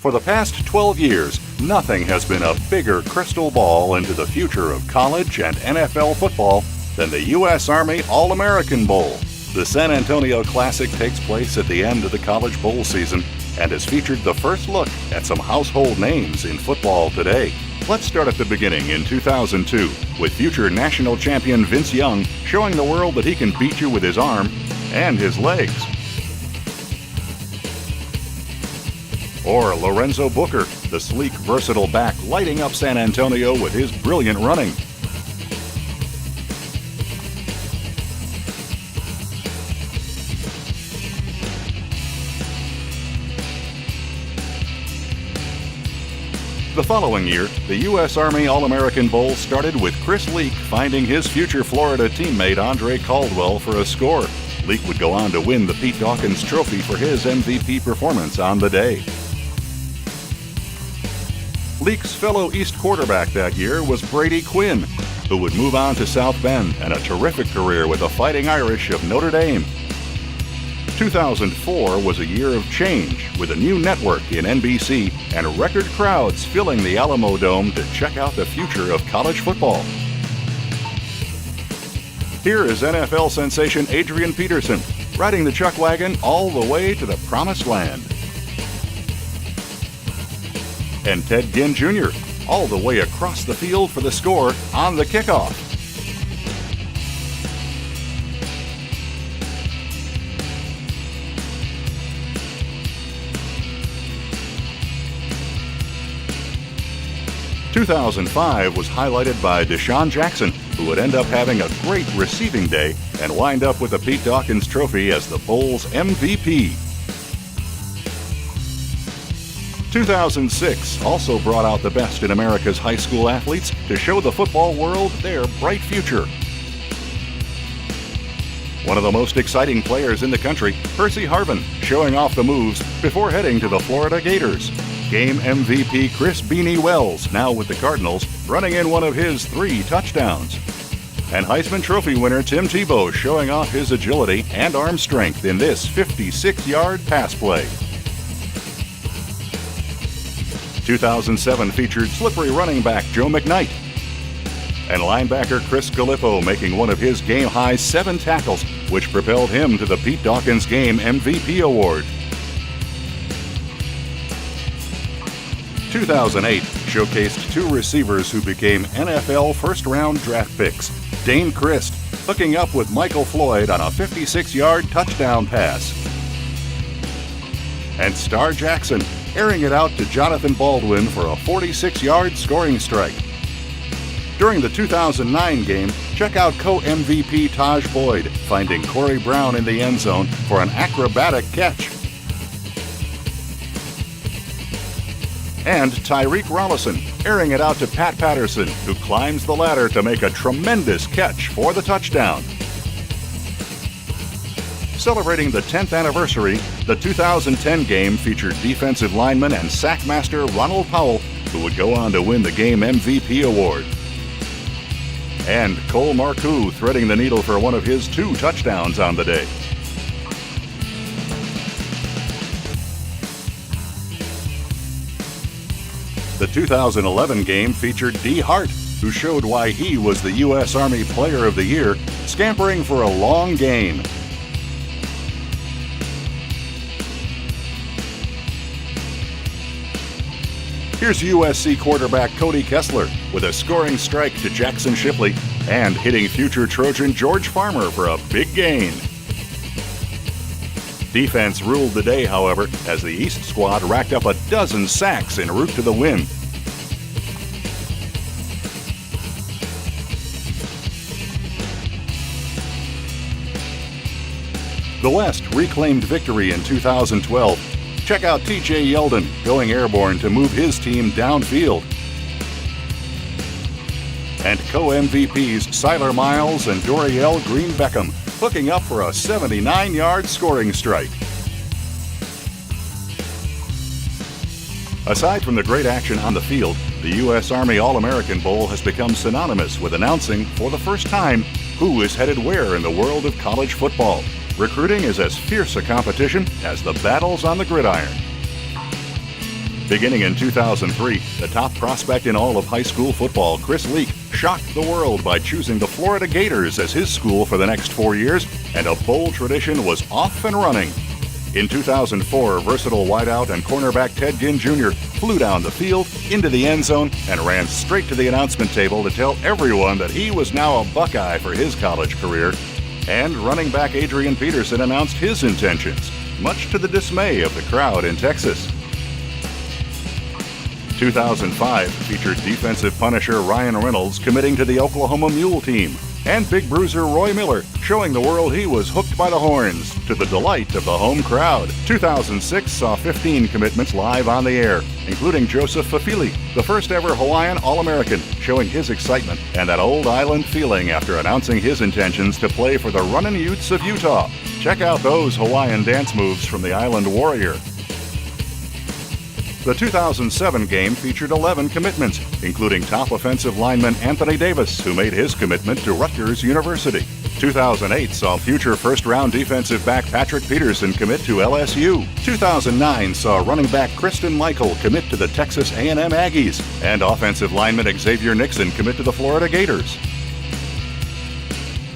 For the past 12 years, nothing has been a bigger crystal ball into the future of college and NFL football than the U.S. Army All-American Bowl. The San Antonio Classic takes place at the end of the college bowl season and has featured the first look at some household names in football today. Let's start at the beginning in 2002 with future national champion Vince Young showing the world that he can beat you with his arm and his legs. Or Lorenzo Booker, the sleek, versatile back lighting up San Antonio with his brilliant running. The following year, the U.S. Army All-American Bowl started with Chris Leak finding his future Florida teammate Andre Caldwell for a score. Leak would go on to win the Pete Dawkins Trophy for his MVP performance on the day. Leak's fellow East quarterback that year was Brady Quinn, who would move on to South Bend and a terrific career with the Fighting Irish of Notre Dame. 2004 was a year of change with a new network in NBC and record crowds filling the Alamo Dome to check out the future of college football. Here is NFL sensation Adrian Peterson riding the chuck wagon all the way to the promised land. And Ted Ginn Jr. all the way across the field for the score on the kickoff. In 2005 was highlighted by Deshaun Jackson, who would end up having a great receiving day and wind up with the Pete Dawkins Trophy as the Bowl's MVP. 2006 also brought out the best in America's high school athletes to show the football world their bright future. One of the most exciting players in the country, Percy Harvin, showing off the moves before heading to the Florida Gators. Game MVP Chris Beanie Wells, now with the Cardinals, running in one of his 3 touchdowns. And Heisman Trophy winner Tim Tebow showing off his agility and arm strength in this 56-yard pass play. 2007 featured slippery running back Joe McKnight. And linebacker Chris Gallipo making one of his game-high 7 tackles, which propelled him to the Pete Dawkins Game MVP award. 2008 showcased 2 receivers who became NFL first-round draft picks. Dane Christ hooking up with Michael Floyd on a 56-yard touchdown pass. And Star Jackson airing it out to Jonathan Baldwin for a 46-yard scoring strike. During the 2009 game, check out co-MVP Taj Boyd finding Corey Brown in the end zone for an acrobatic catch. And Tyreek Rollison airing it out to Pat Patterson, who climbs the ladder to make a tremendous catch for the touchdown. Celebrating the 10th anniversary, the 2010 game featured defensive lineman and sackmaster Ronald Powell, who would go on to win the game MVP award. And Cole Marcoux threading the needle for one of his 2 touchdowns on the day. The 2011 game featured Dee Hart, who showed why he was the U.S. Army Player of the Year, scampering for a long gain. Here's USC quarterback Cody Kessler with a scoring strike to Jackson Shipley and hitting future Trojan George Farmer for a big gain. Defense ruled the day, however, as the East squad racked up a dozen sacks en route to the win. The West reclaimed victory in 2012. Check out TJ Yeldon going airborne to move his team downfield. And co-MVPs Siler Miles and Doriel Green Beckham hooking up for a 79-yard scoring strike. Aside from the great action on the field, the U.S. Army All-American Bowl has become synonymous with announcing, for the first time, who is headed where in the world of college football. Recruiting is as fierce a competition as the battles on the gridiron. Beginning in 2003, the top prospect in all of high school football, Chris Leak, shocked the world by choosing the Florida Gators as his school for the next 4 years, and a bold tradition was off and running. In 2004, versatile wideout and cornerback Ted Ginn Jr. flew down the field, into the end zone, and ran straight to the announcement table to tell everyone that he was now a Buckeye for his college career. And running back Adrian Peterson announced his intentions, much to the dismay of the crowd in Texas. 2005 featured defensive punisher Ryan Reynolds committing to the Oklahoma Mule team, and big bruiser Roy Miller showing the world he was hooked by the horns, to the delight of the home crowd. 2006 saw 15 commitments live on the air, including Joseph Fafili, the first ever Hawaiian All-American, showing his excitement and that old island feeling after announcing his intentions to play for the Runnin' Utes of Utah. Check out those Hawaiian dance moves from the Island Warrior. The 2007 game featured 11 commitments, including top offensive lineman Anthony Davis, who made his commitment to Rutgers University. 2008 saw future first-round defensive back Patrick Peterson commit to LSU. 2009 saw running back Kristen Michael commit to the Texas A&M Aggies, and offensive lineman Xavier Nixon commit to the Florida Gators.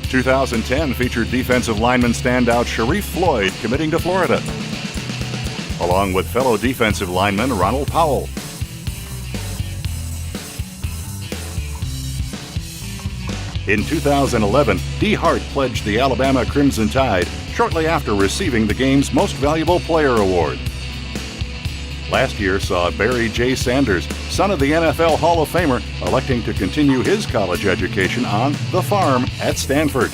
2010 featured defensive lineman standout Sharif Floyd committing to Florida, along with fellow defensive lineman Ronald Powell. In 2011, Dee Hart pledged the Alabama Crimson Tide shortly after receiving the game's Most Valuable Player award. Last year saw Barry J. Sanders, son of the NFL Hall of Famer, electing to continue his college education on the farm at Stanford.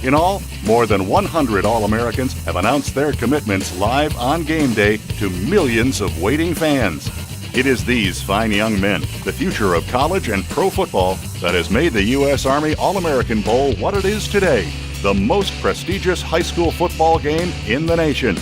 In all, more than 100 All-Americans have announced their commitments live on game day to millions of waiting fans. It is these fine young men, the future of college and pro football, that has made the U.S. Army All-American Bowl what it is today, the most prestigious high school football game in the nation.